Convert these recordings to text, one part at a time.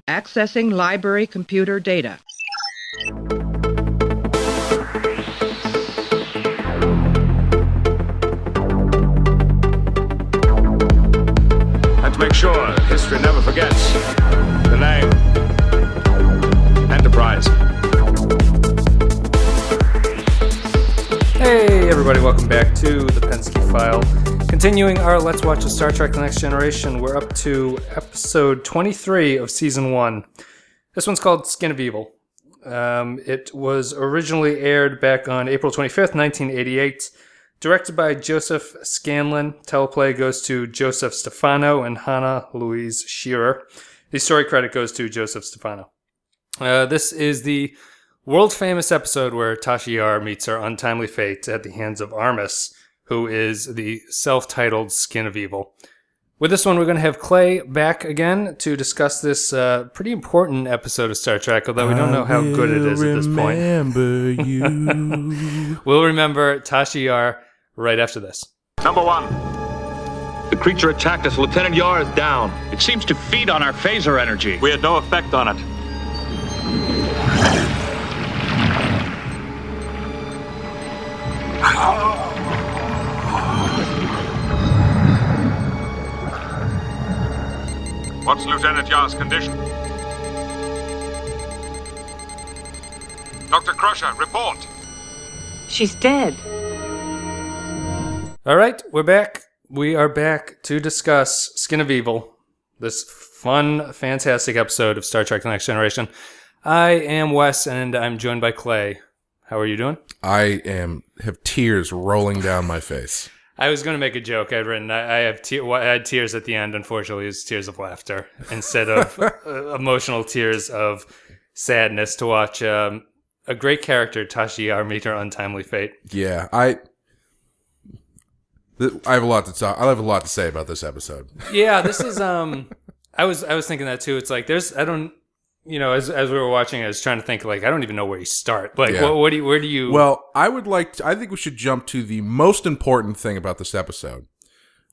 Accessing library computer data. And to make sure history never forgets the name Enterprise. Hey everybody, welcome back to the Pensky File. Continuing our Let's Watch a Star Trek The Next Generation, we're up to episode 23 of season 1. This one's called Skin of Evil. It was originally aired back on April 25th, 1988. Directed by Joseph Scanlon. Teleplay goes to Joseph Stefano and Hannah Louise Shearer. The story credit goes to Joseph Stefano. This is the world-famous episode where Tasha Yar meets her untimely fate at the hands of Armus, who is the self-titled Skin of Evil. With this one, we're going to have Clay back again to discuss this pretty important episode of Star Trek, although we don't know how good it is at this point. You. We'll remember Tasha Yar right after this. Number 1. The creature attacked us. Lieutenant Yar is down. It seems to feed on our phaser energy. We had no effect on it. What's Lieutenant Yar's condition? Dr. Crusher, report. She's dead. All right, we're back. We are back to discuss Skin of Evil, this fun, fantastic episode of Star Trek The Next Generation. I am Wes, and I'm joined by Clay. How are you doing? I have tears rolling down my face. I was going to make a joke. I'd written, I had tears at the end. Unfortunately, it was tears of laughter instead of emotional tears of sadness to watch a great character, Tasha Yar, meet her untimely fate. Yeah, I have a lot to talk. I have a lot to say about this episode. Yeah, this is. I was thinking that too. It's like as we were watching, I was trying to think, like, I don't even know where you start. Like, Yeah. where do you? Well, I think we should jump to the most important thing about this episode.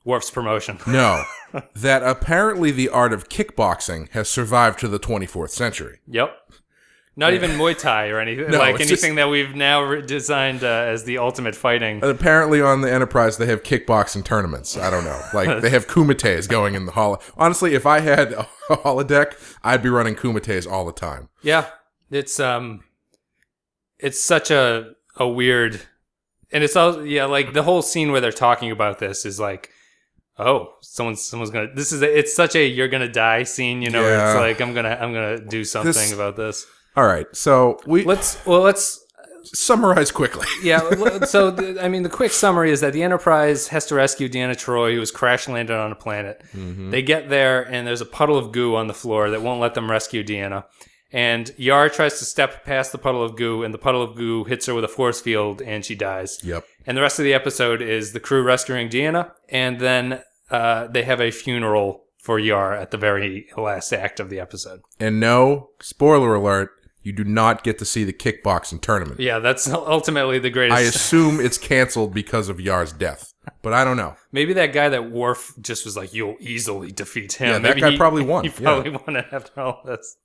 Worf's promotion. No, that apparently the art of kickboxing has survived to the 24th century. Yep. Not even Muay Thai or anything, No, like it's anything that we've now designed as the ultimate fighting. And apparently on the Enterprise, they have kickboxing tournaments. I don't know. Like, they have kumites going in the hall. Honestly, if I had a holodeck, I'd be running kumites all the time. Yeah. It's such a weird, and it's all, yeah, like the whole scene where they're talking about this is like, oh, someone's gonna, it's such a you're gonna die scene, where Yeah. it's like, I'm gonna do something about this. All right, so Let's summarize quickly. Yeah, so, the quick summary is that the Enterprise has to rescue Deanna Troi, who was crash-landed on a planet. Mm-hmm. They get there, and there's a puddle of goo on the floor that won't let them rescue Deanna. And Yar tries to step past the puddle of goo, and the puddle of goo hits her with a force field, and she dies. Yep. And the rest of the episode is the crew rescuing Deanna, and then they have a funeral for Yar at the very last act of the episode. And no, spoiler alert, you do not get to see the kickboxing tournament. Yeah, that's ultimately the greatest. I assume it's canceled because of Yar's death, but I don't know. Maybe that guy that Worf just was like, you'll easily defeat him. Yeah, Maybe that guy probably won. He probably won it after all this.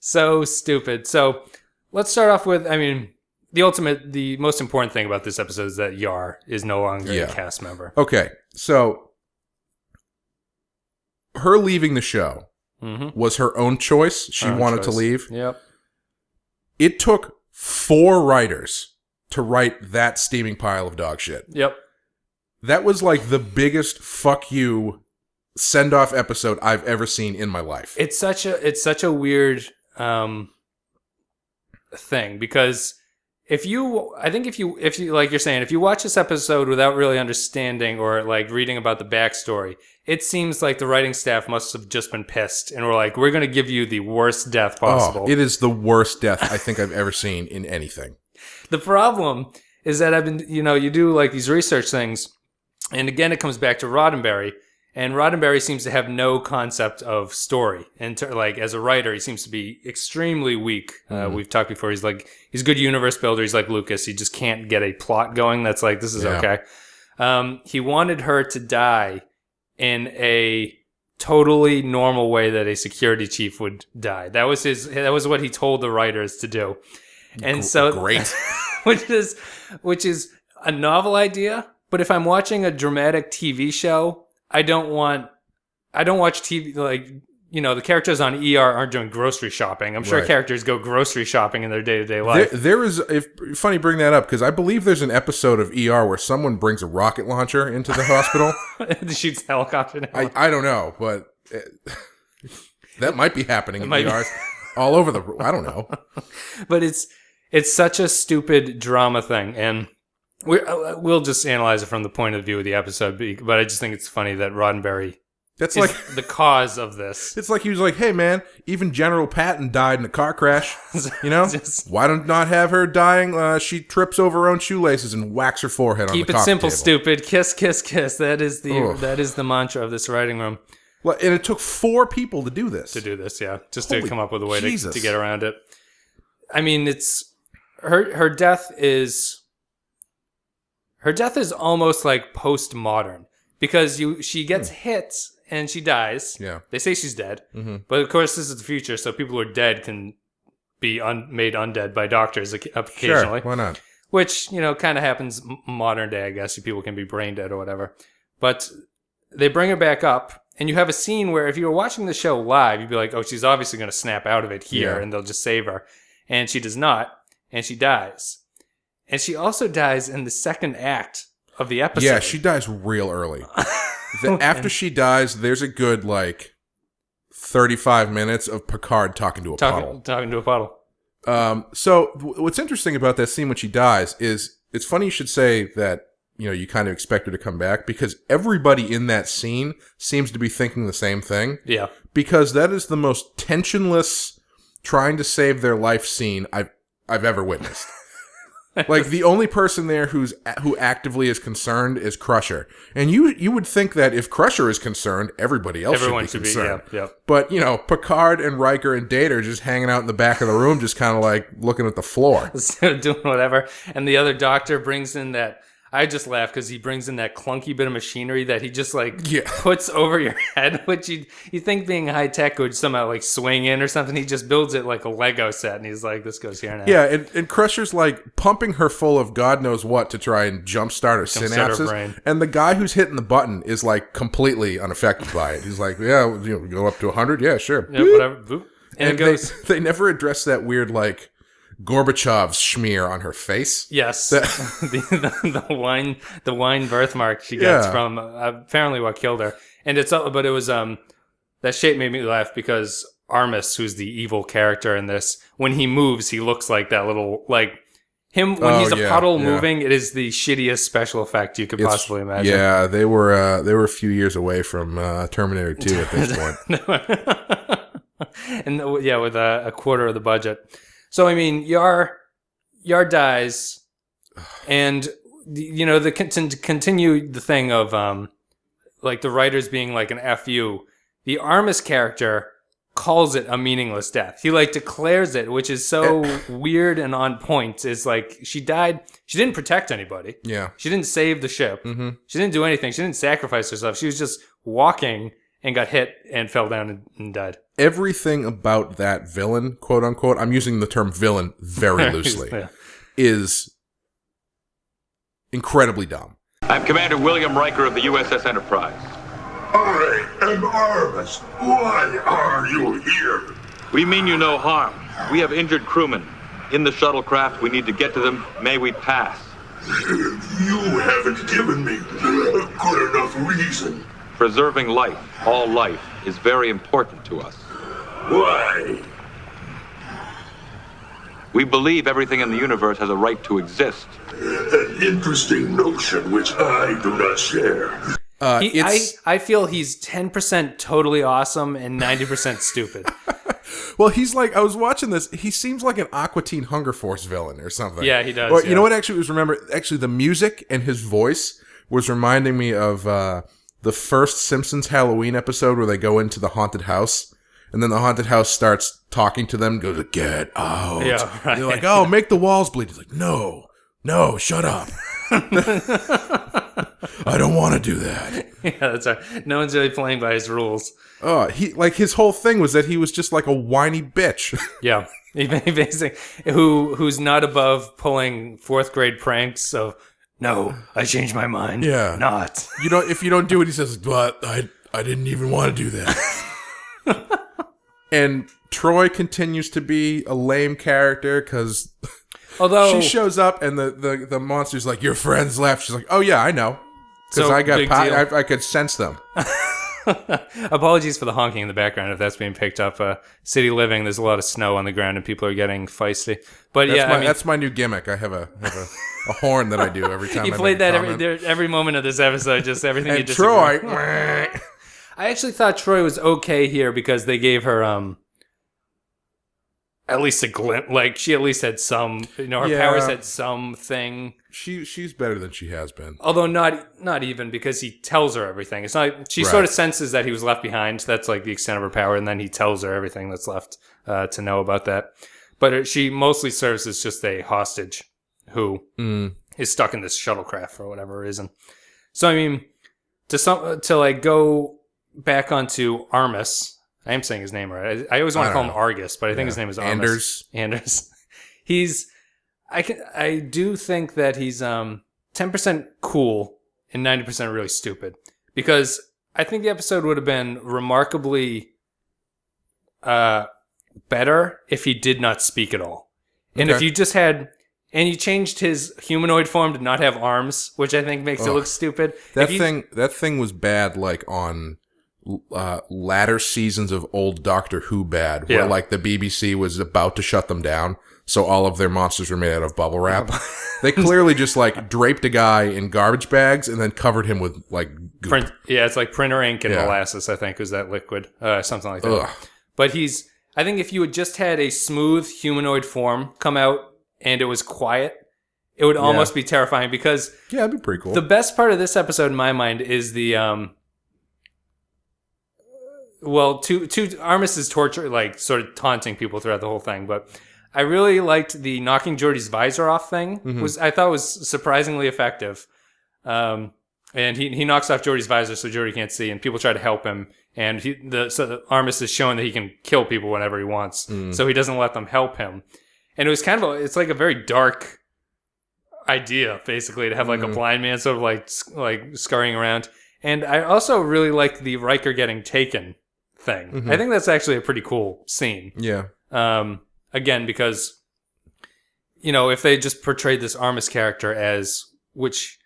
So stupid. So let's start off with, the most important thing about this episode is that Yar is no longer a cast member. Okay, so her leaving the show was her own choice. She wanted to leave. Yep. It took 4 writers to write that steaming pile of dog shit. Yep. That was like the biggest fuck you send-off episode I've ever seen in my life. It's such a weird thing, because if you like you're saying, if you watch this episode without really understanding or like reading about the backstory, it seems like the writing staff must have just been pissed and were like, we're going to give you the worst death possible. Oh, it is the worst death I think I've ever seen in anything. The problem is that I've been, you do like these research things, and again, it comes back to Roddenberry. And Roddenberry seems to have no concept of story. And like as a writer, he seems to be extremely weak. We've talked before. He's a good universe builder. He's like Lucas. He just can't get a plot going. That's like, this is okay. He wanted her to die in a totally normal way that a security chief would die. That was what he told the writers to do. And so great. which is a novel idea, but if I'm watching a dramatic TV show, I don't watch TV like, you know, the characters on ER aren't doing grocery shopping. I'm sure characters go grocery shopping in their day-to-day life. There is, funny bring that up, because I believe there's an episode of ER where someone brings a rocket launcher into the hospital. Shoots a helicopter down. I don't know, but that might be happening in ERs all over the... I don't know. But it's such a stupid drama thing, and we'll just analyze it from the point of view of the episode, but I just think it's funny that Roddenberry... That's is like the cause of this. It's like he was like, "Hey man, even General Patton died in a car crash. You know, why don't not have her dying? She trips over her own shoelaces and whacks her forehead on the coffee table. Keep it simple, stupid. Kiss, kiss, kiss. That is the mantra of this writing room. Well, and it took 4 people to do this. Yeah, just to come up with a way to get around it. I mean, it's her death is almost like postmodern because she gets hit. And she dies. Yeah. They say she's dead. Mm-hmm. But, of course, this is the future, so people who are dead can be made undead by doctors occasionally. Sure, why not? Which, you know, kind of happens modern day, I guess. People can be brain dead or whatever. But they bring her back up, and you have a scene where if you were watching the show live, you'd be like, oh, she's obviously going to snap out of it here, and they'll just save her. And she does not, and she dies. And she also dies in the second act of the episode. Yeah, she dies real early. After she dies, there's a good, 35 minutes of Picard talking to a puddle. Talking to a puddle. So, what's interesting about that scene when she dies is, it's funny you should say that, you know, you kind of expect her to come back, because everybody in that scene seems to be thinking the same thing. Yeah. Because that is the most tensionless, trying to save their life scene I've ever witnessed. Like, the only person there who actively is concerned is Crusher. And you would think that if Crusher is concerned, everybone should be concerned. Yeah. But, you know, Picard and Riker and Data are just hanging out in the back of the room, just kind of like looking at the floor. Doing whatever. And the other doctor brings in that... I just laugh because he brings in that clunky bit of machinery that he just puts over your head, which you think being high tech would somehow swing in or something. He just builds it like a Lego set, and he's like, "This goes here now." Yeah, and Crusher's pumping her full of God knows what to try and jumpstart her synapses. Her brain. And the guy who's hitting the button is completely unaffected by it. He's like, "Yeah, go up to 100. Yeah, sure. Yeah, whatever." Boop. And it goes. They never address that weird Gorbachev's smear on her face. Yes, the wine birthmark she gets from apparently what killed her, and but it was that shape made me laugh because Armus, who's the evil character in this, when he moves, he looks like that little him when he's a puddle moving. It is the shittiest special effect you could possibly imagine. Yeah, they were a few years away from Terminator 2 at this point, and with a quarter of the budget. So, I mean, Yar dies, and, you know, to continue the thing of, the writers being an FU, the Armus character calls it a meaningless death. He, declares it, which is so weird and on point. Is she died, she didn't protect anybody. Yeah. She didn't save the ship. Mm-hmm. She didn't do anything. She didn't sacrifice herself. She was just walking and got hit and fell down and died. Everything about that villain, quote unquote, I'm using the term villain very loosely, is incredibly dumb. I'm Commander William Riker of the USS Enterprise. I am Armus. Why are you here? We mean you no harm. We have injured crewmen. In the shuttlecraft, we need to get to them. May we pass? You haven't given me a good enough reason. Preserving life, all life, is very important to us. Why? We believe everything in the universe has a right to exist. An interesting notion which I do not share. I feel he's 10% totally awesome and 90% stupid. Well, he's I was watching this, he seems like an Aqua Teen Hunger Force villain or something. Yeah, he does. Or, you know what actually the music and his voice was reminding me of the first Simpsons Halloween episode where they go into the haunted house, and then the haunted house starts talking to them, goes, "Get out." Yeah, right. They're like, "Oh, make the walls bleed." He's like, No, shut up. I don't want to do that. Yeah, that's right. No one's really playing by his rules. His whole thing was that he was just like a whiny bitch. Yeah. He basically, who's not above pulling 4th grade pranks of, no, I changed my mind. Yeah. Not. If you don't do it, he says, but I didn't even want to do that. And Troy continues to be a lame character because she shows up and the monster's like, your friends left. She's like, oh yeah, I know. Because So, I could sense them. Apologies for the honking in the background if that's being picked up. City living, there's a lot of snow on the ground and people are getting feisty. But That's my new gimmick. I have a horn that I do every time. You played that every moment of this episode, just everything. And you disagree. Troy. I actually thought Troy was okay here because they gave her at least a glimpse. Like she at least had some, her powers had something. She's better than she has been. Although not even because he tells her everything. It's not. She sort of senses that he was left behind. That's like the extent of her power, and then he tells her everything that's left to know about that. But she mostly serves as just a hostage who is stuck in this shuttlecraft for whatever reason. So I mean, to like go back onto Armus. I am saying his name right. I always want to call him Argus, but I think his name is Armus. Anders. I do think that he's 10% cool and 90% really stupid. Because I think the episode would have been remarkably better if he did not speak at all. And if you just had... And you changed his humanoid form to not have arms, which I think makes it look stupid. That thing was bad, like on latter seasons of old Doctor Who bad, where like the BBC was about to shut them down, so all of their monsters were made out of bubble wrap. They clearly just like draped a guy in garbage bags and then covered him with like goop. It's like printer ink and molasses, I think, was that liquid, something like that. Ugh. But I think if you had just had a smooth humanoid form come out and it was quiet, it would almost be terrifying because... Yeah, it'd be pretty cool. The best part of this episode, in my mind, is the... Armus is torture, like, sort of taunting people throughout the whole thing, but I really liked the knocking Geordi's visor off thing. I thought was surprisingly effective. And he knocks off Geordi's visor so Geordi can't see, and people try to help him, and so Armus is showing that he can kill people whenever he wants, so he doesn't let them help him. And it was it's like a very dark idea, basically, to have like a blind man sort of like scurrying around. And I also really liked the Riker getting taken thing. I think that's actually a pretty cool scene. Yeah. Again, because, if they just portrayed this Armus character as, which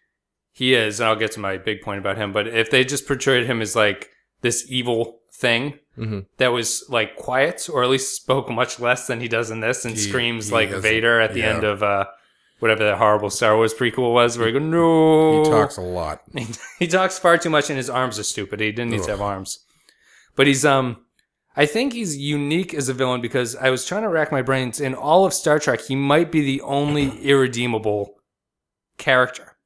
he is, and I'll get to my big point about him, but if they just portrayed him as like this evil thing that was like quiet, or at least spoke much less than he does in this, and screams like Vader at the end of whatever that horrible Star Wars prequel was, where he goes, no. He talks a lot. He talks far too much, and his arms are stupid. He didn't need to have arms. But he's, I think he's unique as a villain because I was trying to rack my brains. In all of Star Trek, he might be the only irredeemable character.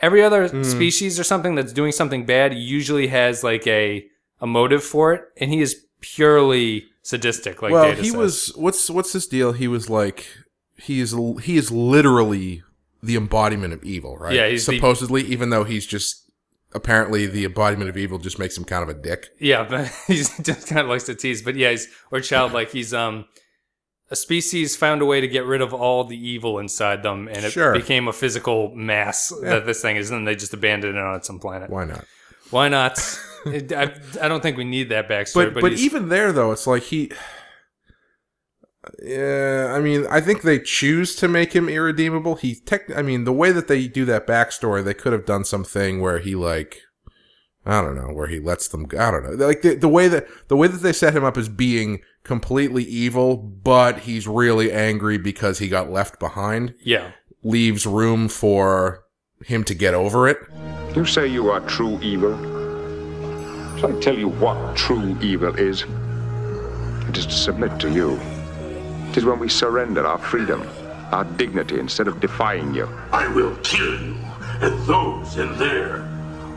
Every other species or something that's doing something bad usually has like a motive for it, and he is purely sadistic. Like Data says. What's his deal? He was like, he is literally the embodiment of evil, right? Yeah, supposedly, even though he's just apparently the embodiment of evil, just makes him kind of a dick. Yeah, but he just kind of likes to tease. But yeah, or childlike. He's a species found a way to get rid of all the evil inside them, and it became a physical mass that this thing is, and they just abandoned it on some planet. Why not? Why not? I don't think we need that backstory. But even there, though, it's like I mean, I think they choose to make him irredeemable. The way that they do that backstory, they could have done something where he where he lets them go. I don't know. Like the way that they set him up as being completely evil, but he's really angry because he got left behind. Yeah. Leaves room for him to get over it. You say you are true evil. Shall I tell you what true evil is? It is to submit to you. It is when we surrender our freedom, our dignity, instead of defying you. I will kill you and those in there.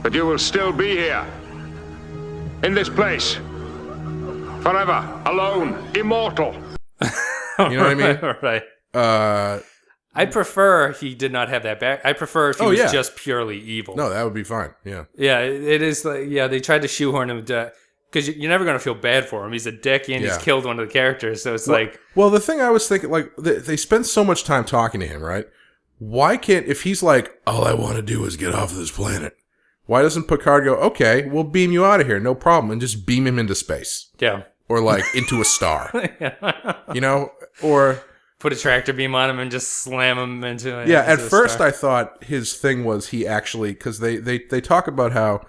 But you will still be here. In this place. Forever. Alone. Immortal. You know what I mean? Right. I prefer he did not have that back. I prefer if he was just purely evil. No, that would be fine. Yeah. Yeah, it is like, they tried to shoehorn him to, because you're never going to feel bad for him. He's a dick and he's killed one of the characters. So it's Well, the thing I was thinking, like, they spend so much time talking to him, right? Why can't, if he's like, all I want to do is get off of this planet, why doesn't Picard go, okay, we'll beam you out of here, no problem, and just beam him into space? Yeah. Or, like, into a star. You know? Or... put a tractor beam on him and just slam him into it. Yeah, at first I thought his thing was he actually... Because they talk about how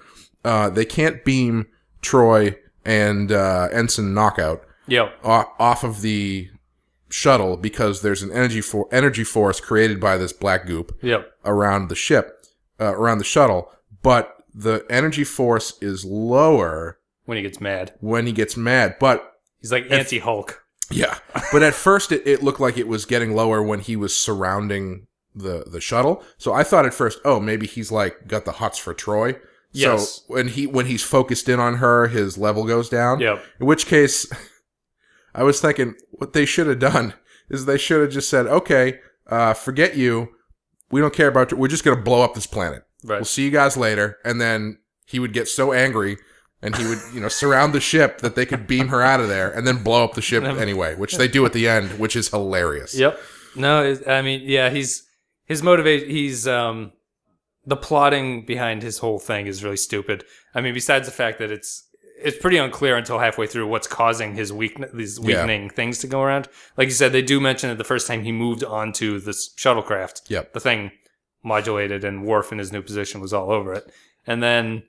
they can't beam Troy and Ensign Knockout off of the shuttle because there's an energy force created by this black goop around the ship, around the shuttle, but the energy force is lower when he gets mad. But he's like anti-Hulk. Yeah, but at first it looked like it was getting lower when he was surrounding the shuttle. So I thought at first, oh, maybe he's like got the hots for Troy. Yes. So when he's focused in on her, his level goes down. Yep. In which case, I was thinking what they should have done is they should have just said, okay, forget you. We don't care about you. We're just going to blow up this planet. Right. We'll see you guys later. And then he would get so angry and he would, surround the ship that they could beam her out of there and then blow up the ship anyway, which they do at the end, which is hilarious. Yep. No, I mean, yeah, his motivation, the plotting behind his whole thing is really stupid. I mean, besides the fact that it's pretty unclear until halfway through what's causing his these weakening things to go around. Like you said, they do mention it the first time he moved onto this shuttlecraft. Yep. The thing modulated and Worf in his new position was all over it. And then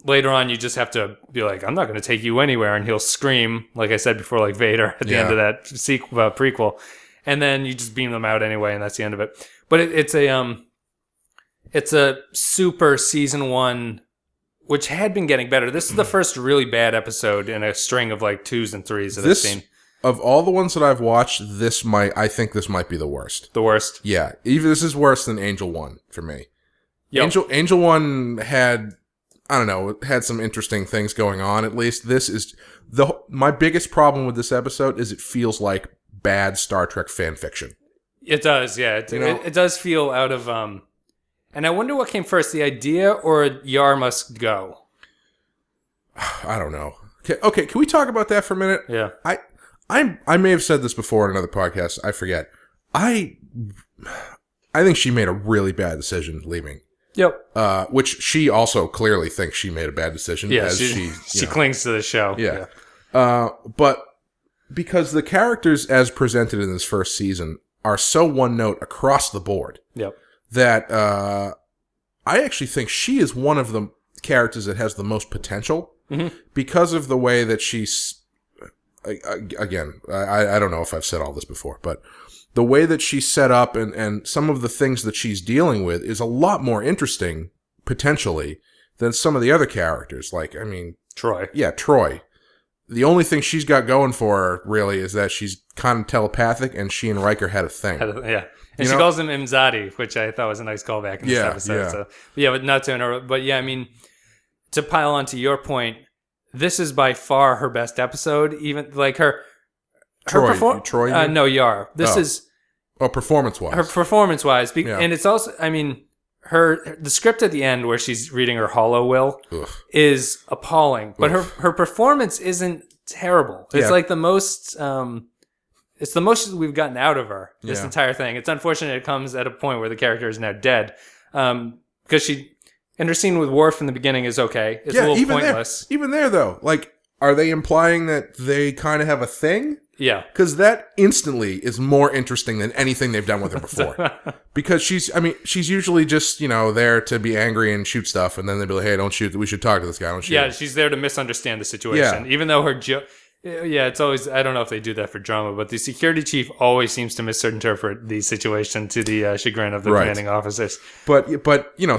later on, you just have to be like, I'm not going to take you anywhere. And he'll scream, like I said before, like Vader at the end of that prequel. And then you just beam them out anyway, and that's the end of it. But it's a super season 1, which had been getting better. This is the first really bad episode in a string of like 2s and 3s that I've seen. Of all the ones that I've watched, I think this might be the worst. The worst? Yeah. Even this is worse than Angel 1 for me. Yep. Angel 1 had, I don't know, had some interesting things going on at least. This is my biggest problem with this episode is it feels like bad Star Trek fan fiction. It does, yeah. It does feel out of and I wonder what came first, the idea or Yar must go? I don't know. Okay, can we talk about that for a minute? Yeah. I may have said this before in another podcast. I forget. I think she made a really bad decision leaving. Yep. Which she also clearly thinks she made a bad decision. Yeah, she clings to the show. Yeah. But because the characters as presented in this first season are so one note across the board. Yep. That I actually think she is one of the characters that has the most potential because of the way that she's, again, I don't know if I've said all this before, but the way that she's set up and some of the things that she's dealing with is a lot more interesting, potentially, than some of the other characters. Like, I mean... Troy. Yeah, Troy. The only thing she's got going for her, really, is that she's kind of telepathic and she and Riker had a thing. Yeah. And she calls him Imzadi, which I thought was a nice callback in this episode. Yeah. So, but not to interrupt. But yeah, I mean, to pile on to your point, this is by far her best episode. Even like her Troy? No, Yar. This is performance-wise. Her performance-wise, and it's also, I mean, the script at the end where she's reading her hollow will is appalling, but her performance isn't terrible. It's like the most. It's the most we've gotten out of her, this entire thing. It's unfortunate it comes at a point where the character is now dead. Because and her scene with Worf in the beginning is okay. It's a little pointless. Even there, though, like, are they implying that they kind of have a thing? Yeah. Because that instantly is more interesting than anything they've done with her before. Because she's usually just, there to be angry and shoot stuff, and then they'll be like, hey, don't shoot, we should talk to this guy, don't shoot. Yeah, she's there to misunderstand the situation. Yeah. Even though her it's always, I don't know if they do that for drama, but the security chief always seems to misinterpret the situation to the chagrin of the commanding officers. But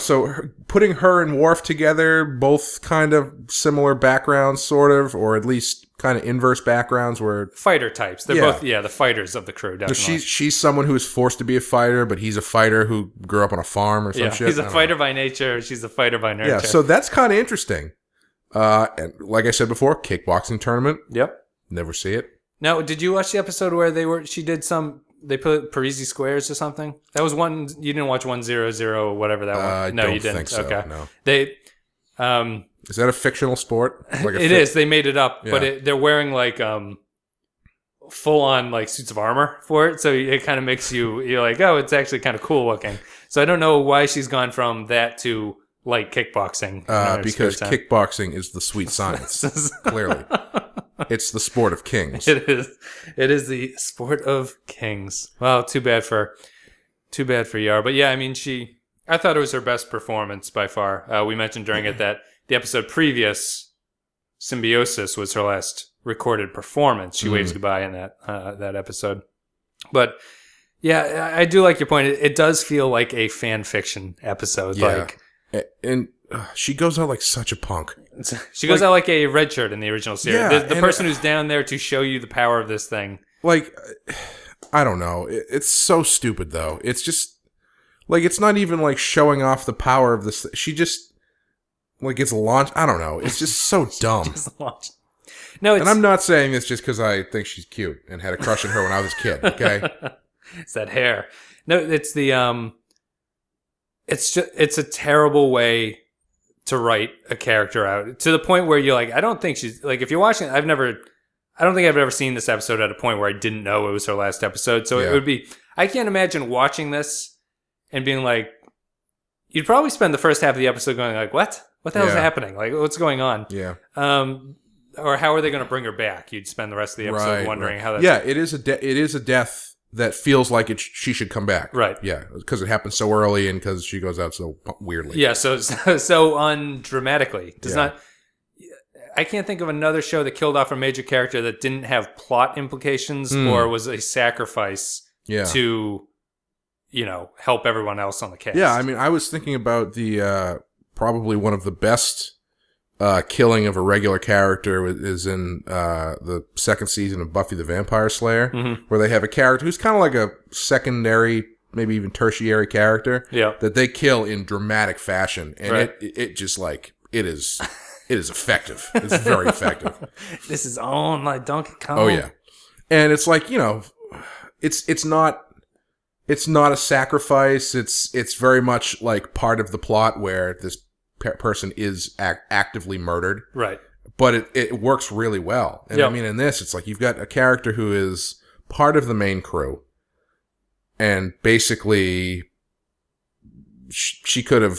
so putting her and Worf together, both kind of similar backgrounds, sort of, or at least kind of inverse backgrounds where... Fighter types. They're both, the fighters of the crew, definitely. She's someone who is forced to be a fighter, but he's a fighter who grew up on a farm or some shit. He's a fighter by nature, she's a fighter by nurture. Yeah, so that's kind of interesting. And like I said before, kickboxing tournament. Yep. Never see it. Now, did you watch the episode where she did some they put Parisi Squares or something. That was one. You didn't watch 100 whatever that one. No, you didn't. Think so, okay. No. They. Is that a fictional sport? Like it is. They made it up, Yeah. but they're wearing like full on like suits of armor for it, so it kind of makes you're like, oh, it's actually kind of cool looking. So I don't know why she's gone from that to like kickboxing. Because kickboxing is the sweet science. Clearly, it's the sport of kings. It is. It is the sport of kings. Well, too bad for Yar. But yeah, I mean, I thought it was her best performance by far. We mentioned during it that the episode previous, Symbiosis, was her last recorded performance. She waves goodbye in that episode. But yeah, I do like your point. It does feel like a fan fiction episode. Yeah. And she goes out like such a punk. She goes out like a red shirt in the original series. Yeah, the person who's down there to show you the power of this thing. Like, I don't know. It's so stupid, though. It's just, like, it's not even, like, showing off the power of this. She just, like, gets launched. I don't know. It's just so dumb. Just launched. No, and I'm not saying this just because I think she's cute and had a crush on her when I was a kid, okay? It's that hair. No, it's the, it's a terrible way to write a character out to the point where you're like, I don't think she's, like, if you're watching, I don't think I've ever seen this episode at a point where I didn't know it was her last episode. So it would be, I can't imagine watching this and being like, you'd probably spend the first half of the episode going like, what the hell's happening? Like, what's going on? Yeah. Or how are they going to bring her back? You'd spend the rest of the episode wondering how that's... Yeah, it is a death that feels like she should come back. Right. Yeah, because it happens so early and because she goes out so weirdly. Yeah, so undramatically. I can't think of another show that killed off a major character that didn't have plot implications or was a sacrifice to, help everyone else on the cast. Yeah, I mean, I was thinking about the probably one of the best killing of a regular character is in the second season of Buffy the Vampire Slayer, where they have a character who's kind of like a secondary, maybe even tertiary character that they kill in dramatic fashion, and it just like it is effective. It's very effective. This is on like Donkey Kong. Oh yeah, and it's like it's not a sacrifice. It's very much like part of the plot where this person is actively murdered. Right. But it works really well. And I mean, in this, it's like you've got a character who is part of the main crew. And basically, she could have,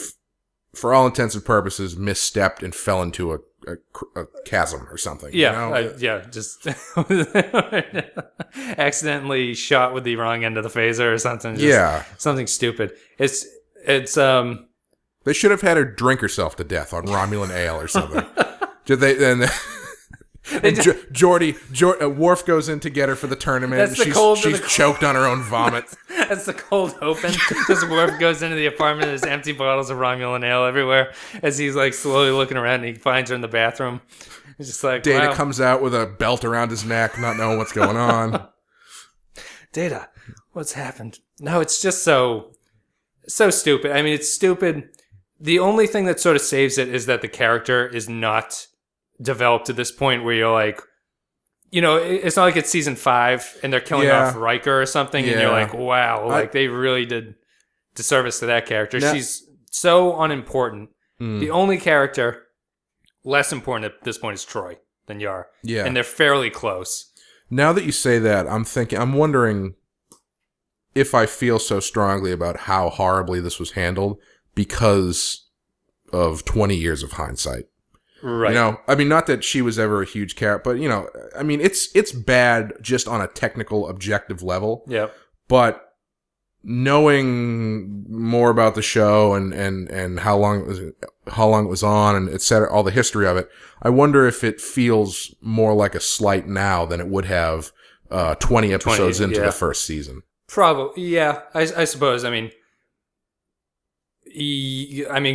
for all intents and purposes, misstepped and fell into a chasm or something. Yeah. Just accidentally shot with the wrong end of the phaser or something. Something stupid. It's They should have had her drink herself to death on Romulan ale or something. Worf goes in to get her for the tournament. She's choked on her own vomit. That's the cold open. Just Worf goes into the apartment. There's empty bottles of Romulan ale everywhere. As he's like slowly looking around, and he finds her in the bathroom. He's just like, Data comes out with a belt around his neck, not knowing what's going on. Data, what's happened? No, it's just so stupid. I mean, it's stupid. The only thing that sort of saves it is that the character is not developed to this point where you're like, it's not like it's season 5 and they're killing off Riker or something and you're like, wow, like they really did disservice to that character. Now, she's so unimportant. The only character less important at this point is Troy than Yar. Yeah. And they're fairly close. Now that you say that, I'm wondering if I feel so strongly about how horribly this was handled because of 20 years of hindsight. Right. I mean, not that she was ever a huge character, but, I mean, it's bad just on a technical, objective level. Yep. But knowing more about the show and how long it was on and et cetera, all the history of it, I wonder if it feels more like a slight now than it would have 20 episodes into the first season. Probably, yeah. I suppose. I mean,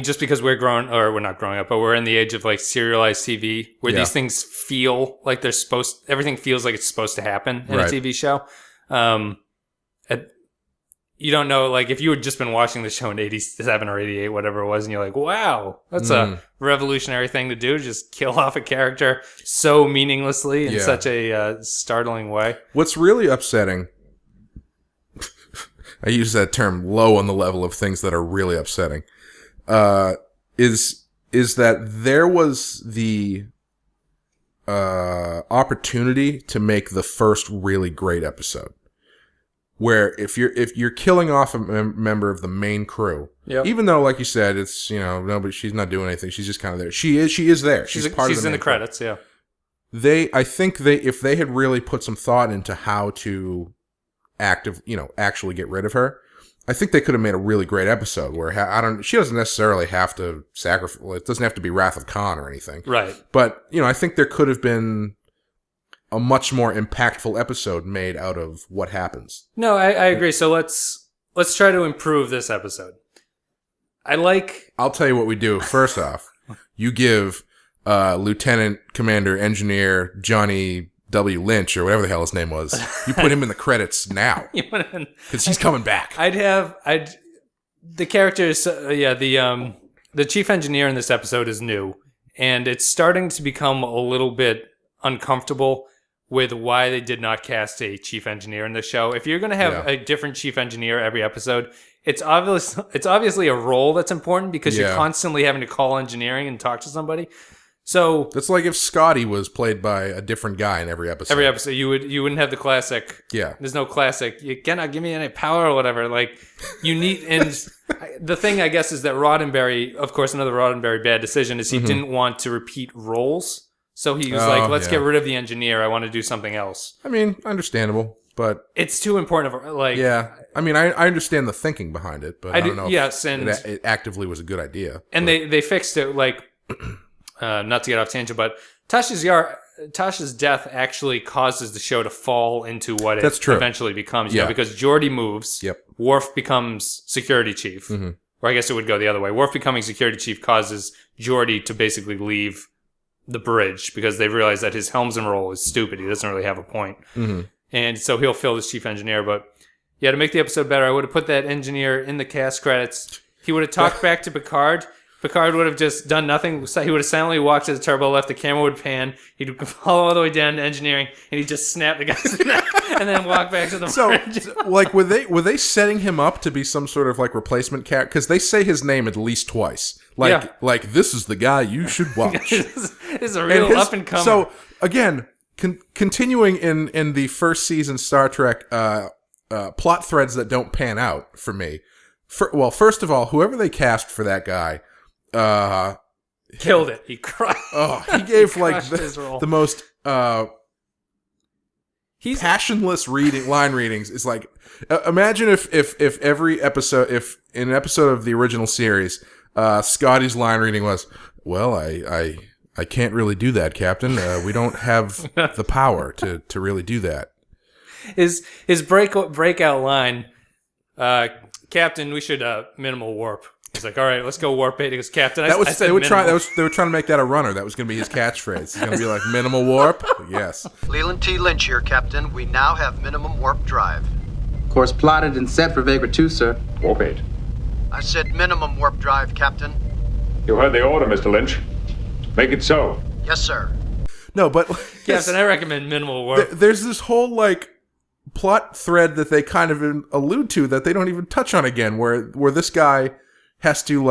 just because we're not growing up, but we're in the age of like serialized TV where these things feel like everything feels like it's supposed to happen in a TV show. You don't know, like if you had just been watching the show in 87 or 88, whatever it was, and you're like, wow, that's a revolutionary thing to do. Just kill off a character so meaninglessly in such a startling way. What's really upsetting I use that term low on the level of things that are really upsetting, is that there was the opportunity to make the first really great episode. Where if you're killing off a member of the main crew, even though, like you said, it's, she's not doing anything, she's just kind of there. She is there. She's part of the main in the credits. crew. Yeah. I think if they had really put some thought into how to actually get rid of her, I think they could have made a really great episode where she doesn't necessarily have to sacrifice. It doesn't have to be Wrath of Khan or anything, right? But I think there could have been a much more impactful episode made out of what happens. No, I agree. So let's try to improve this episode. I'll tell you what we do. First off, you give Lieutenant Commander Engineer Johnny W. Lynch, or whatever the hell his name was, you put him in the credits now. Because he's coming back. The characters, the chief engineer in this episode is new, and it's starting to become a little bit uncomfortable with why they did not cast a chief engineer in the show. If you're going to have a different chief engineer every episode, it's obviously a role that's important because you're constantly having to call engineering and talk to somebody. So that's like if Scotty was played by a different guy in every episode. Every episode, you wouldn't have the classic. Yeah, there's no classic. You cannot give me any power or whatever. Like you need. And the thing, I guess, is that Roddenberry, of course, another Roddenberry bad decision is he didn't want to repeat roles. So he was like, let's get rid of the engineer. I want to do something else. I mean, understandable, but it's too important. I mean, I understand the thinking behind it, but I don't know if it actively was a good idea. And they fixed it, not to get off tangent, but Tasha's death actually causes the show to fall into what it eventually becomes. Because Geordi moves, Worf becomes security chief. Mm-hmm. Or I guess it would go the other way. Worf becoming security chief causes Geordi to basically leave the bridge because they realize that his helmsman role is stupid. He doesn't really have a point. Mm-hmm. And so he'll fill as chief engineer. But yeah, to make the episode better, I would have put that engineer in the cast credits. He would have talked back to Picard. Picard would have just done nothing. He would have silently walked to the turbo left. The camera would pan. He'd follow all the way down to engineering, and he'd just snap the guy's neck and then walk back to the bridge. Were they setting him up to be some sort of replacement character? Because they say his name at least twice. This is the guy you should watch. This is a real up and comer. So again, continuing in the first season Star Trek plot threads that don't pan out for me. First of all, whoever they cast for that guy. Killed it. He crushed. He gave the most passionless line readings. It's like imagine if every episode, if in an episode of the original series, Scotty's line reading was, "Well, I can't really do that, Captain. We don't have the power to really do that." His breakout line, Captain, we should minimal warp. He's like, all right, let's go warp 8. He goes, Captain, they were trying to make that a runner. That was going to be his catchphrase. It's going to be like, minimal warp? Yes. Leland T. Lynch here, Captain. We now have minimum warp drive. Course plotted and set for Vega 2, sir. Warp 8. I said minimum warp drive, Captain. You heard the order, Mr. Lynch. Make it so. Yes, sir. No, but... Captain, I recommend minimal warp. There's this whole, plot thread that they kind of allude to that they don't even touch on again, where this guy... has to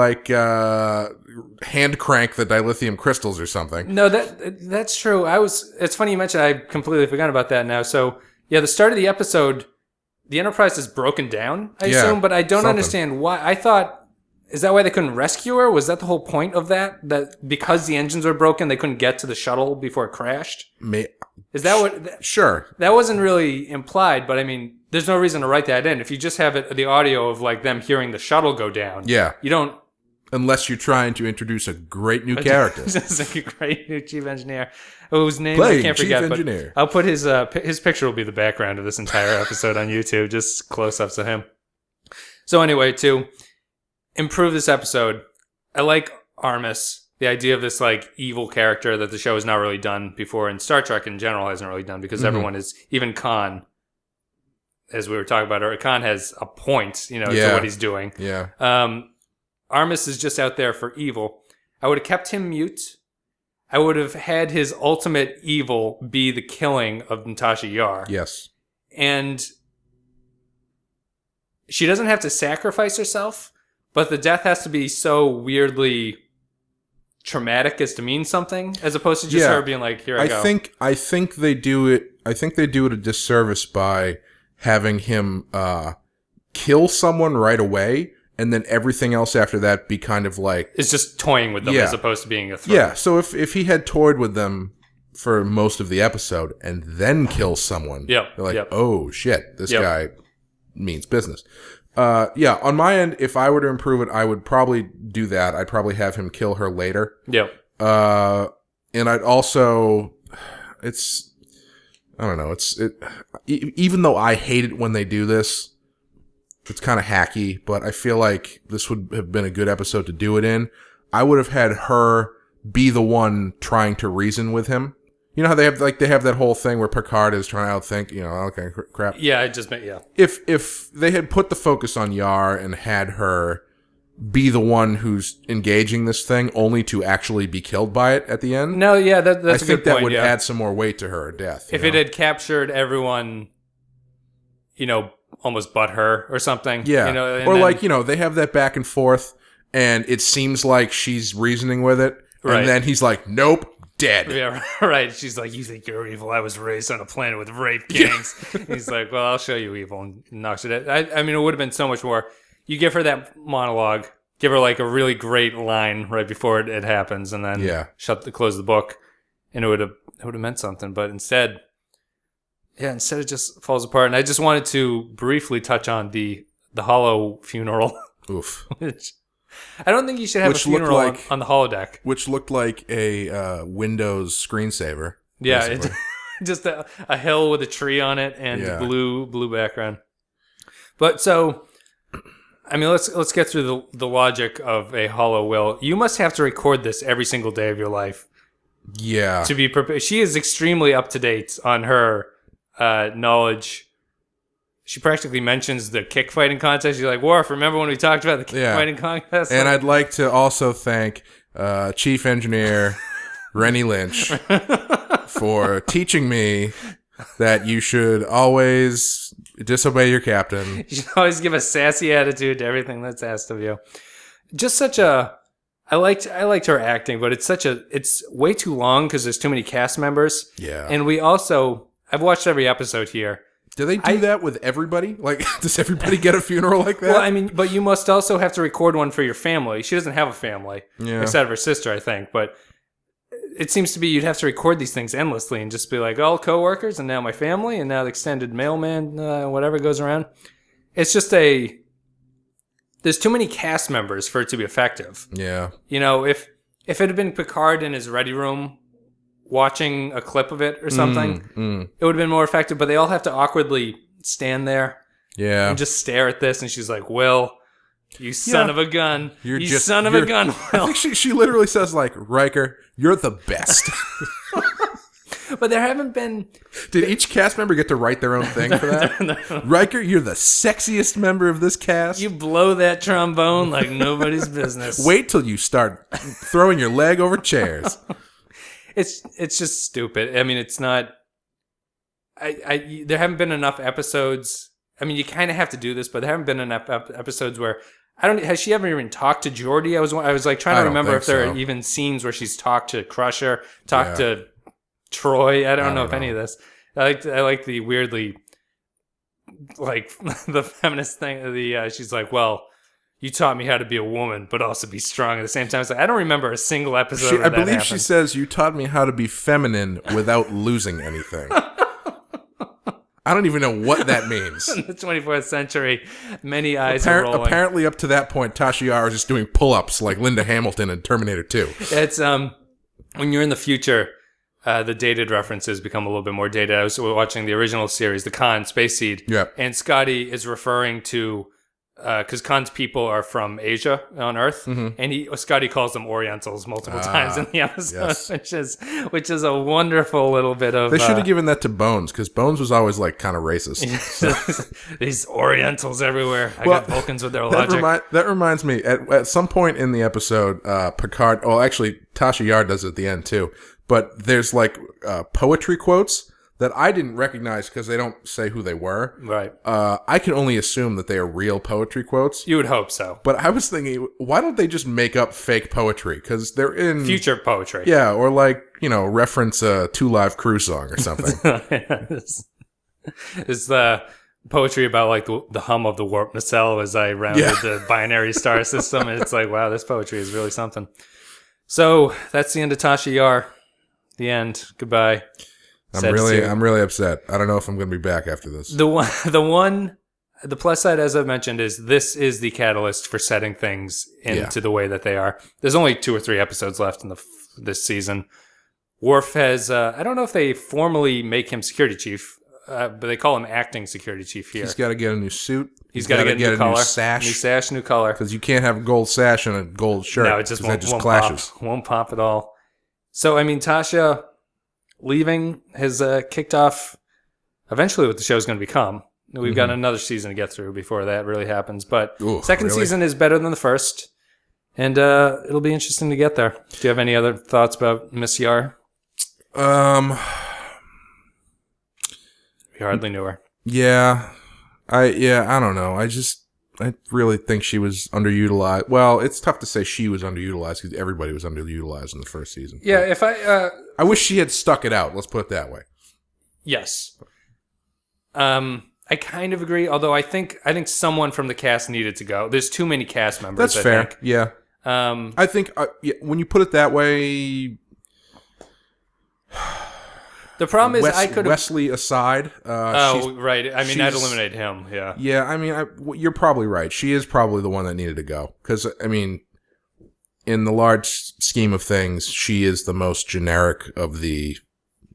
hand crank the dilithium crystals or something. No, that's true. It's funny you mentioned. I completely forgot about that now. So yeah, the start of the episode, the Enterprise is broken down. I assume, but I don't understand why. I thought, is that why they couldn't rescue her? Was that the whole point of that? That because the engines were broken, they couldn't get to the shuttle before it crashed? Is that what? Sure. That wasn't really implied, but I mean, there's no reason to write that in. If you just have the audio of them hearing the shuttle go down, you don't. Unless you're trying to introduce a great new character, just a great new chief engineer whose name I can't chief forget. Engineer. But I'll put his picture will be the background of this entire episode on YouTube, just close-ups of him. So anyway, to improve this episode, I like Armus. The idea of this evil character that the show has not really done before, and Star Trek in general hasn't really done because everyone is, even Khan, as we were talking about earlier, Khan has a point, to what he's doing. Yeah. Armus is just out there for evil. I would have kept him mute. I would have had his ultimate evil be the killing of Tasha Yar. Yes. And she doesn't have to sacrifice herself, but the death has to be so weirdly traumatic as to mean something, as opposed to just her being like, "Here I go." I think they do it. I think they do it a disservice by having him kill someone right away, and then everything else after that be kind of like it's just toying with them as opposed to being a threat. Yeah. So if he had toyed with them for most of the episode and then kills someone, they're like, "Oh shit, this guy means business." On my end, if I were to improve it, I would probably do that. I'd probably have him kill her later. Yep. And I'd also, I don't know, even though I hate it when they do this, it's kind of hacky, but I feel like this would have been a good episode to do it in. I would have had her be the one trying to reason with him. You know how they have that whole thing where Picard is trying to outthink, okay, crap. Yeah, it just meant, If they had put the focus on Yar and had her be the one who's engaging this thing only to actually be killed by it at the end. No, yeah, that's a good point. I think that would add some more weight to her death. If it had captured everyone, almost but her or something. Yeah. They have that back and forth and it seems like she's reasoning with it. Right. And then he's like, nope. Dead. Yeah, right. She's like, "You think you're evil? I was raised on a planet with rape gangs." He's like, "Well, I'll show you evil," and knocks it out. I mean, it would have been so much more. You give her that monologue, give her like a really great line right before it happens, and then close the book, and it would have meant something. But instead it just falls apart. And I just wanted to briefly touch on the Hollow funeral. Oof. Which I don't think you should have a funeral on the holodeck. Which looked like a Windows screensaver. Yeah, just a hill with a tree on it and blue background. But so, I mean, let's get through the logic of a hollow will. You must have to record this every single day of your life. Yeah. To be prepared. She is extremely up to date on her knowledge. She practically mentions the kick fighting contest. She's like, "Worf, remember when we talked about the kick fighting contest?" And I'd like to also thank Chief Engineer Rennie Lynch for teaching me that you should always disobey your captain. You should always give a sassy attitude to everything that's asked of you. Just such a... I liked her acting, but it's way too long because there's too many cast members. Yeah. And we also... I've watched every episode here. Do they do that with everybody? Like, does everybody get a funeral like that? Well, I mean, but you must also have to record one for your family. She doesn't have a family, except of her sister, I think. But it seems to be you'd have to record these things endlessly and just be like, all coworkers, and now my family, and now the extended mailman, whatever goes around. It's just there's too many cast members for it to be effective. Yeah. If it had been Picard in his ready room watching a clip of it or something, it would have been more effective, but they all have to awkwardly stand there and just stare at this, and she's like, "Will, you son of a gun. You son of a gun, Will." I think she literally says, like, "Riker, you're the best." But there haven't been... Did each cast member get to write their own thing for that? Riker, you're the sexiest member of this cast. You blow that trombone like nobody's business. Wait till you start throwing your leg over chairs. It's just stupid. I mean, it's not... there haven't been enough episodes. I mean, you kind of have to do this, but there haven't been enough episodes where... Has she ever even talked to Geordi? I was like trying to remember if there are even scenes where she's talked to Crusher, talked to Troy. I don't know if any of this. I like the weirdly, like, the feminist thing. She's like, "Well, you taught me how to be a woman, but also be strong at the same time." It's like, I don't remember a single episode where I believe she says, "You taught me how to be feminine without losing anything." I don't even know what that means. In the 24th century, many eyes are rolling. Apparently, up to that point, Tasha Yar is just doing pull-ups like Linda Hamilton in Terminator 2. It's when you're in the future, the dated references become a little bit more dated. I was watching the original series, the Khan Space Seed, and Scotty is referring to because Khan's people are from Asia on Earth, and Scotty calls them Orientals multiple times in the episode, which is a wonderful little bit of... They should have given that to Bones, because Bones was always like kind of racist. These Orientals everywhere. I got Vulcans with their logic. That reminds me, at some point in the episode, Picard... Oh, actually, Tasha Yar does it at the end too, but there's like poetry quotes that I didn't recognize because they don't say who they were. Right. I can only assume that they are real poetry quotes. You would hope so. But I was thinking, why don't they just make up fake poetry? Because they're in... Future poetry. Yeah, or like, reference a 2 Live Crew song or something. It's the poetry about like the hum of the warp nacelle as I rounded the binary star system. And it's like, wow, this poetry is really something. So that's the end of Tasha Yar. The end. Goodbye. I'm really upset. I don't know if I'm going to be back after this. The plus side, as I mentioned, is this is the catalyst for setting things into the way that they are. There's only 2 or 3 episodes left in this season. Worf has, I don't know if they formally make him security chief, but they call him acting security chief here. He's got to get a new suit. He's got to get a new collar. New sash. New sash, new collar. Because you can't have a gold sash and a gold shirt. No, it just won't clashes. Pop. Won't pop at all. So, I mean, Tasha leaving has kicked off eventually what the show's going to become. We've got another season to get through before that really happens. But second season is better than the first. And it'll be interesting to get there. Do you have any other thoughts about Miss Yar? We hardly knew her. Yeah. I don't know. I really think she was underutilized. Well, it's tough to say she was underutilized because everybody was underutilized in the first season. Yeah, but I wish she had stuck it out. Let's put it that way. Yes. I kind of agree, although I think someone from the cast needed to go. There's too many cast members. That's fair. Think. Yeah. I think when you put it that way, the problem is I could Wesley aside. Right. I mean, I'd eliminate him. Yeah. Yeah. I mean, you're probably right. She is probably the one that needed to go because I mean, in the large scheme of things, she is the most generic of the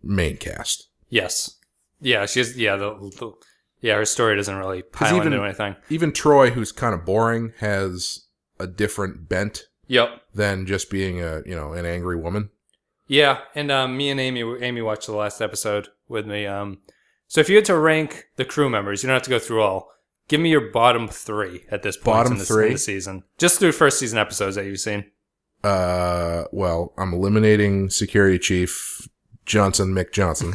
main cast. Yes. Yeah. She's her story doesn't really pile into anything. Even Troy, who's kind of boring, has a different bent. Yep. Than just being an angry woman. Yeah, and me and Amy watched the last episode with me. So if you had to rank the crew members, you don't have to go through all. Give me your bottom 3 at this point in the season. Just through first season episodes that you've seen. Well, I'm eliminating Security Chief Johnson McJohnson.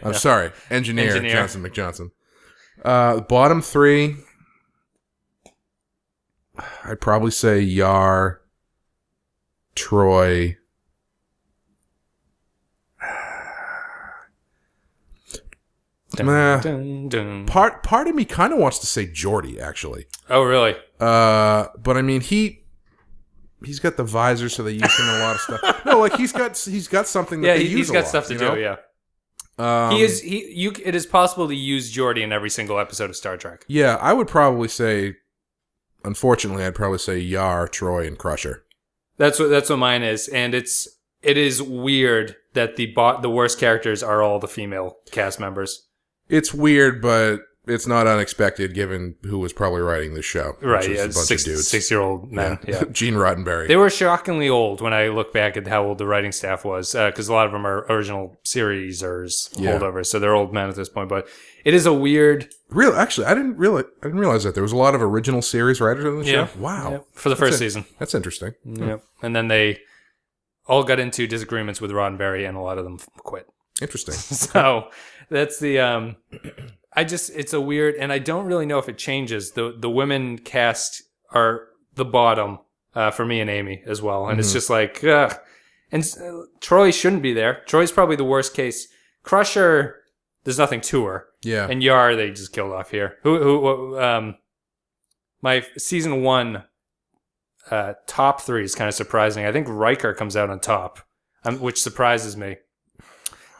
I'm sorry, Engineer Johnson McJohnson. Bottom 3, I'd probably say Yar, Troy. Part of me kind of wants to say Geordi, actually. Oh, really? But I mean, he's got the visor, so they use him in a lot of stuff. No, like he's got something that they use. He's got stuff to do. Yeah. It is possible to use Geordi in every single episode of Star Trek. Yeah, I would probably say. Unfortunately, I'd probably say Yar, Troy, and Crusher. That's what mine is, and it is weird that the worst characters are all the female cast members. It's weird, but it's not unexpected given who was probably writing this show. Right, yeah, a bunch of dudes. 6-year-old men. Yeah. Gene Roddenberry. They were shockingly old when I look back at how old the writing staff was, because a lot of them are original series or holdovers, so they're old men at this point. But it is a weird. Actually, I didn't realize that there was a lot of original series writers on the show. Wow, yeah. For the first season. That's interesting. Yep, and then they all got into disagreements with Roddenberry, and a lot of them quit. Interesting. So that's the. It's a weird, and I don't really know if it changes. The women cast are the bottom for me and Amy as well, and it's just like, ugh. And Troy shouldn't be there. Troy's probably the worst case. Crusher, there's nothing to her. Yeah. And Yar, they just killed off here. My season 1 top 3 is kind of surprising. I think Riker comes out on top, which surprises me.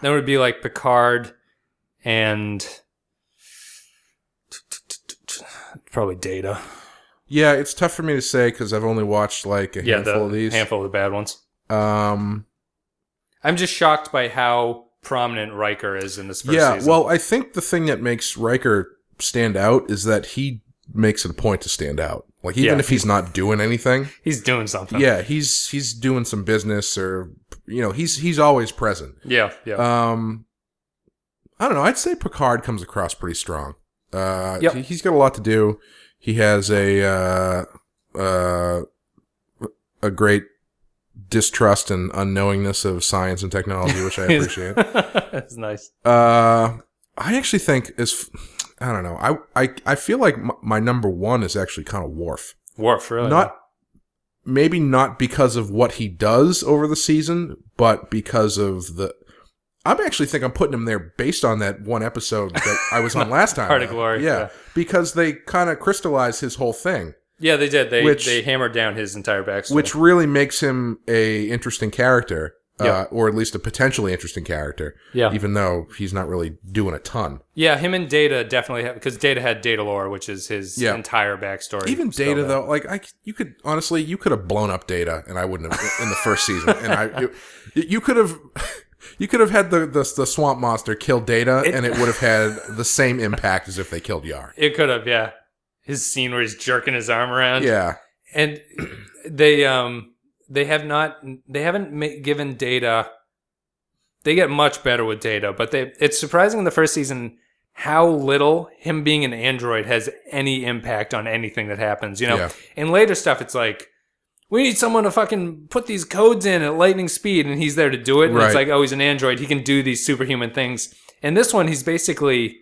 Then it would be like Picard and probably Data. Yeah, it's tough for me to say because I've only watched like a handful of these. Handful of the bad ones. I'm just shocked by how prominent Riker is in this first season. Yeah, well, I think the thing that makes Riker stand out is that he makes it a point to stand out. Like, even if he's not doing anything, he's doing something. Yeah, he's doing some business, or he's always present. Yeah. I don't know. I'd say Picard comes across pretty strong. He's got a lot to do. He has a great distrust and unknowingness of science and technology, which I appreciate. That's nice. I actually think I don't know. I feel like my number one is actually kind of Worf. Worf, really? Maybe not because of what he does over the season, but because of I actually think I'm putting him there based on that one episode that I was on last time. Heart of Glory. Yeah, because they kind of crystallized his whole thing. Yeah, they did. They hammered down his entire backstory. Which really makes him a interesting character, or at least a potentially interesting character, even though he's not really doing a ton. Yeah, him and Data definitely have, because Data had Data Lore, which is his entire backstory. Even Data, though, like you could have blown up Data, and I wouldn't have in the first season, and you could have. You could have had the swamp monster kill Data, and it would have had the same impact as if they killed Yar. It could have, yeah. His scene where he's jerking his arm around. Yeah. And they haven't given Data. They get much better with Data, but it's surprising in the first season how little him being an android has any impact on anything that happens. You know, in later stuff, it's like, we need someone to fucking put these codes in at lightning speed, and he's there to do it. And it's like, oh, he's an android. He can do these superhuman things. And this one, he's basically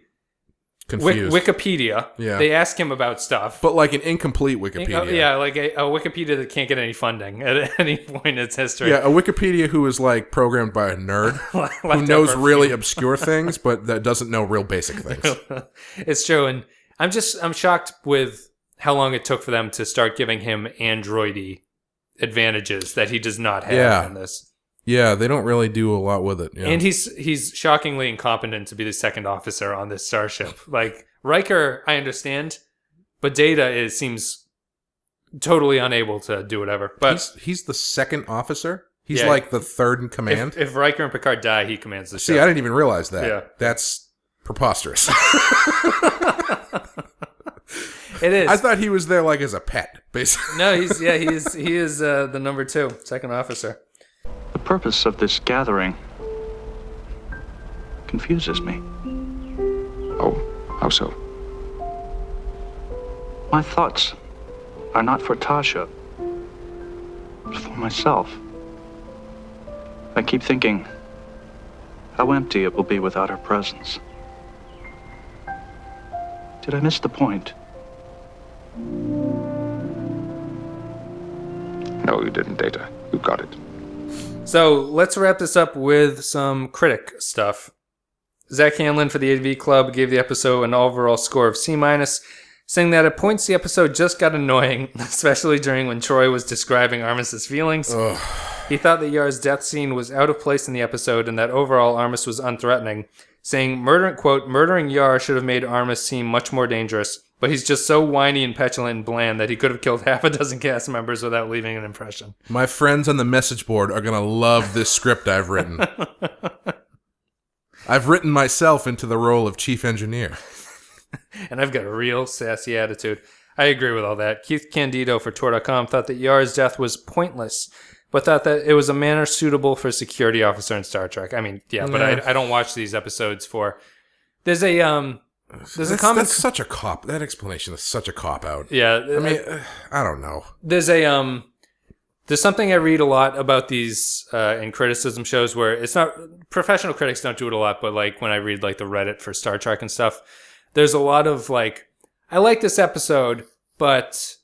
confused. Wikipedia. Yeah. They ask him about stuff. But like an incomplete Wikipedia. Yeah, like a Wikipedia that can't get any funding at any point in its history. Yeah, a Wikipedia who is like programmed by a nerd who knows really obscure things, but that doesn't know real basic things. It's true. And I'm shocked with how long it took for them to start giving him androidy advantages that he does not have in this. Yeah, they don't really do a lot with it. Yeah. And he's shockingly incompetent to be the second officer on this starship. Like, Riker, I understand, but Data seems totally unable to do whatever. But he's the second officer? He's like the third in command? If Riker and Picard die, he commands the ship. See, I didn't even realize that. Yeah. That's preposterous. It is. I thought he was there like as a pet, basically. No, he is the number 2, second officer. The purpose of this gathering confuses me. Oh, how so? My thoughts are not for Tasha, but for myself. I keep thinking how empty it will be without her presence. Did I miss the point? No, you didn't, Data. You got it. So let's wrap this up with some critic stuff. Zach Hanlon for the AV Club gave the episode an overall score of C-, saying that at points the episode just got annoying, especially during when Troy was describing Armus's feelings. Ugh. He thought that Yar's death scene was out of place in the episode and that overall Armus was unthreatening, saying, murdering Yar should have made Armus seem much more dangerous, but he's just so whiny and petulant and bland that he could have killed half a dozen cast members without leaving an impression. My friends on the message board are going to love this script I've written. I've written myself into the role of chief engineer. And I've got a real sassy attitude. I agree with all that. Keith Candido for Tor.com thought that Yar's death was pointless, but thought that it was a manner suitable for a security officer in Star Trek. I mean, yeah, but I don't watch these episodes for... There's a comment... That's such a cop... That explanation is such a cop-out. Yeah. I mean, I don't know. There's a... There's something I read a lot about these in criticism shows where it's not... Professional critics don't do it a lot, but like when I read like the Reddit for Star Trek and stuff, there's a lot of like, I like this episode, but...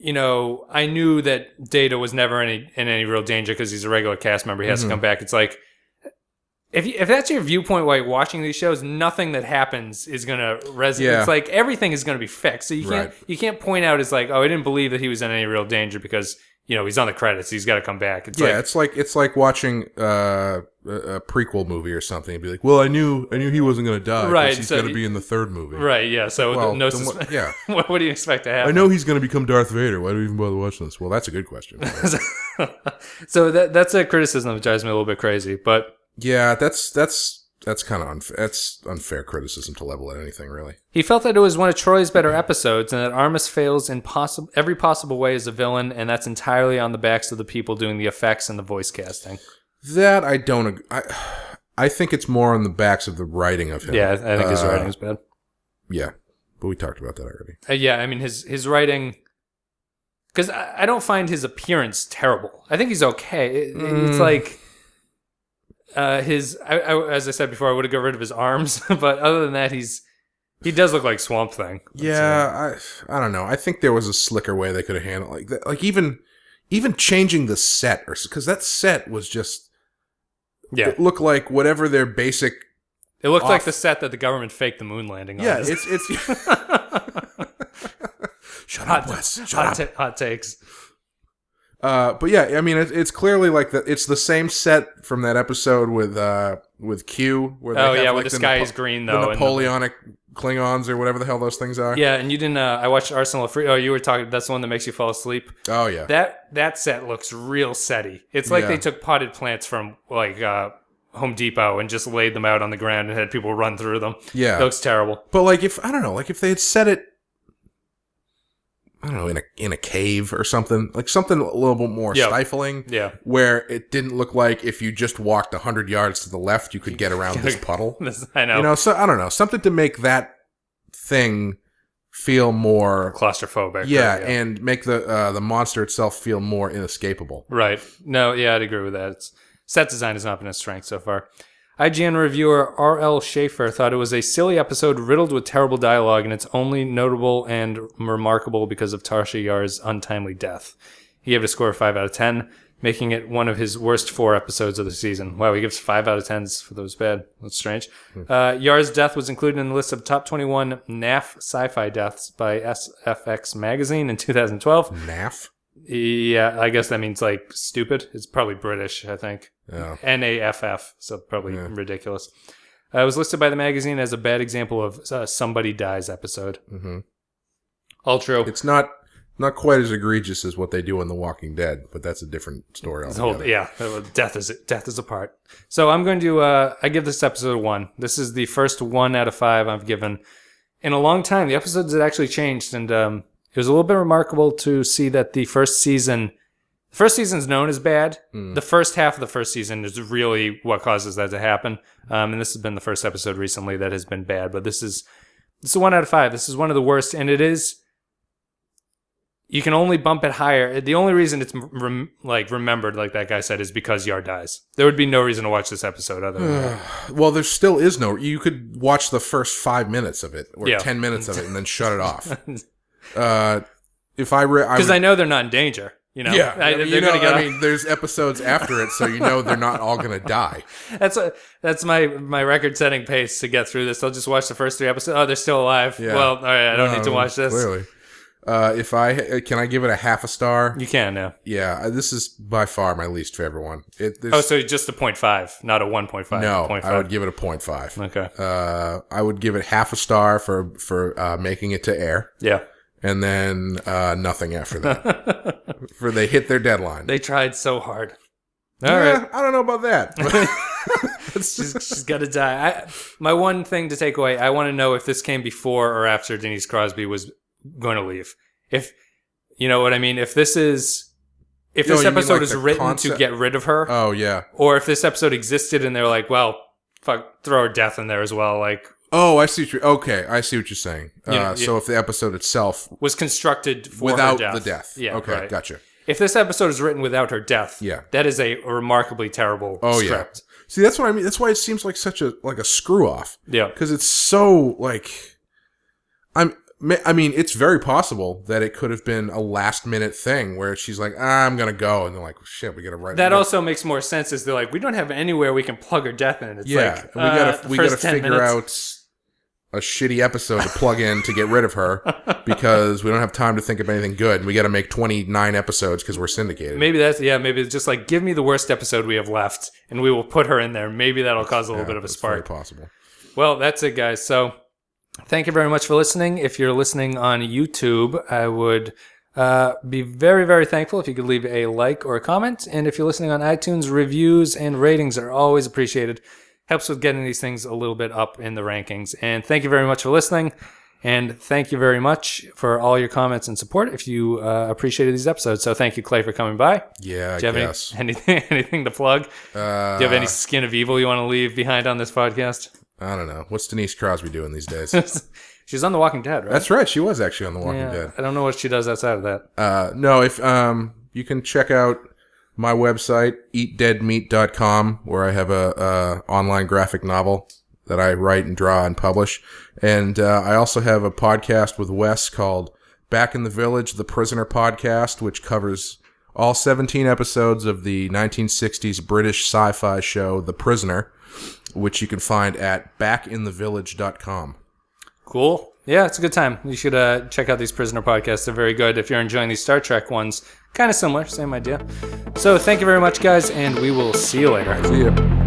you know, I knew that Data was never in any real danger because he's a regular cast member. He has to come back. It's like, if that's your viewpoint while you're watching these shows, nothing that happens is going to resonate. Yeah. It's like everything is going to be fixed. So you can't point out as like, oh, I didn't believe that he was in any real danger because, you know, he's on the credits. He's got to come back. It's like watching a prequel movie or something and be like, well, I knew he wasn't going to die. Right. He's going to be in the third movie. Right. Yeah. So what do you expect to happen? I know he's going to become Darth Vader. Why do we even bother watching this? Well, that's a good question. So that's a criticism that drives me a little bit crazy, but yeah, that's kind of unfair. That's unfair criticism to level at anything, really. He felt that it was one of Troy's better episodes and that Armus fails in every possible way as a villain, and that's entirely on the backs of the people doing the effects and the voice casting. That I don't... I think it's more on the backs of the writing of him. Yeah, I think his writing is bad. Yeah, but we talked about that already. Yeah, I mean, his writing... Because I don't find his appearance terrible. I think he's okay. It's like as I said before, I would have got rid of his arms, but other than that, he does look like Swamp Thing. Yeah, I don't know. I think there was a slicker way they could have handled like that. Like even changing the set, or because that set was just it looked like whatever their basic. It looked like the set that the government faked the moon landing on. Yeah, it's. Shut up, Wes. Shut up. Hot takes. But yeah, I mean, it's clearly like it's the same set from that episode with Q. Where they have, where the sky is green though. The Napoleonic Klingons or whatever the hell those things are. Yeah, and you didn't. I watched Arsenal of Free. Oh, you were talking. That's the one that makes you fall asleep. Oh yeah. That set looks real setty. It's like they took potted plants from like Home Depot and just laid them out on the ground and had people run through them. Yeah, it looks terrible. But like if they had set it, I don't know, in a cave or something, like something a little bit more stifling. Yeah. Where it didn't look like if you just walked 100 yards to the left, you could get around this puddle. I know. You know, so I don't know, something to make that thing feel more claustrophobic. Yeah, and make the monster itself feel more inescapable. Right. No, yeah, I'd agree with that. Set design has not been a strength so far. IGN reviewer R.L. Schaefer thought it was a silly episode riddled with terrible dialogue, and it's only notable and remarkable because of Tasha Yar's untimely death. He gave it a score of 5 out of 10, making it one of his worst 4 episodes of the season. Wow, he gives 5 out of 10s for those bad. That's strange. Yar's death was included in the list of top 21 NAF sci-fi deaths by SFX magazine in 2012. NAF? Yeah, I guess that means like stupid. It's probably British, I think. Yeah. NAFF, so probably ridiculous. It was listed by the magazine as a bad example of somebody dies episode. Mm-hmm. All true. It's not quite as egregious as what they do in The Walking Dead, but that's a different story altogether. Death is a part. So I'm going to I give this episode a 1. This is the first 1 out of 5 I've given in a long time. The episodes had actually changed, and it was a little bit remarkable to see that the first season's known as bad. The first half of the first season is really what causes that to happen. And this has been the first episode recently that has been bad. But this is a 1 out of 5. This is one of the worst. And it is, you can only bump it higher. The only reason it's remembered, like that guy said, is because Yar dies. There would be no reason to watch this episode other than that. Well, there still is no, you could watch the first 5 minutes of it or 10 minutes of it and then shut it off. Because I know they're not in danger. You know, there's episodes after it, so you know they're not all going to die. That's my record-setting pace to get through this. I'll just watch the first 3 episodes. Oh, they're still alive. Yeah. Well, all right, I don't need to watch this. Clearly. Can I give it a half a star? You can, yeah. Yeah, this is by far my least favorite one. So just a 0.5, not a 1.5. No, 0.5. I would give it a 0.5. Okay. I would give it half a star for making it to air. Yeah. And then nothing after that. For they hit their deadline. They tried so hard. All right. I don't know about that. She's got to die. My one thing to take away, I want to know if this came before or after Denise Crosby was going to leave. If you know what I mean. If this episode is written to get rid of her. Oh yeah. Or if this episode existed and they're like, well, fuck, throw her death in there as well, like. Oh, I see what you're saying. So if the episode itself was constructed for without her death. the death. Yeah, okay, right. Gotcha. If this episode is written without her death, that is a remarkably terrible script. Yeah. See, that's what I mean. That's why it seems like such a screw off. Yeah. Because it's so I mean, it's very possible that it could have been a last minute thing where she's like, I'm going to go. And they're like, shit, we got to write it. That also makes more sense as they're like, we don't have anywhere we can plug her death in. It's we got to figure out a shitty episode to plug in to get rid of her because we don't have time to think of anything good. We got to make 29 episodes because we're syndicated. Maybe maybe it's just like, give me the worst episode we have left and we will put her in there. Maybe that'll cause a little bit of a spark. Very possible. Well, that's it, guys. So thank you very much for listening. If you're listening on YouTube, I would be very, very thankful if you could leave a like or a comment. And if you're listening on iTunes, reviews and ratings are always appreciated. Helps with getting these things a little bit up in the rankings. And thank you very much for listening. And thank you very much for all your comments and support if you appreciated these episodes. So thank you, Clay, for coming by. Yeah, Do you have anything to plug? Do you have any skin of evil you want to leave behind on this podcast? I don't know. What's Denise Crosby doing these days? She's on The Walking Dead, right? That's right. She was actually on The Walking Dead. I don't know what she does outside of that. No, if you can check out my website, eatdeadmeat.com, where I have a online graphic novel that I write and draw and publish. And I also have a podcast with Wes called Back in the Village, the Prisoner Podcast, which covers all 17 episodes of the 1960s British sci-fi show The Prisoner, which you can find at backinthevillage.com. Cool. Yeah, it's a good time. You should check out these Prisoner podcasts. They're very good. If you're enjoying these Star Trek ones, kind of similar, same idea. So thank you very much, guys, and we will see you later. See you.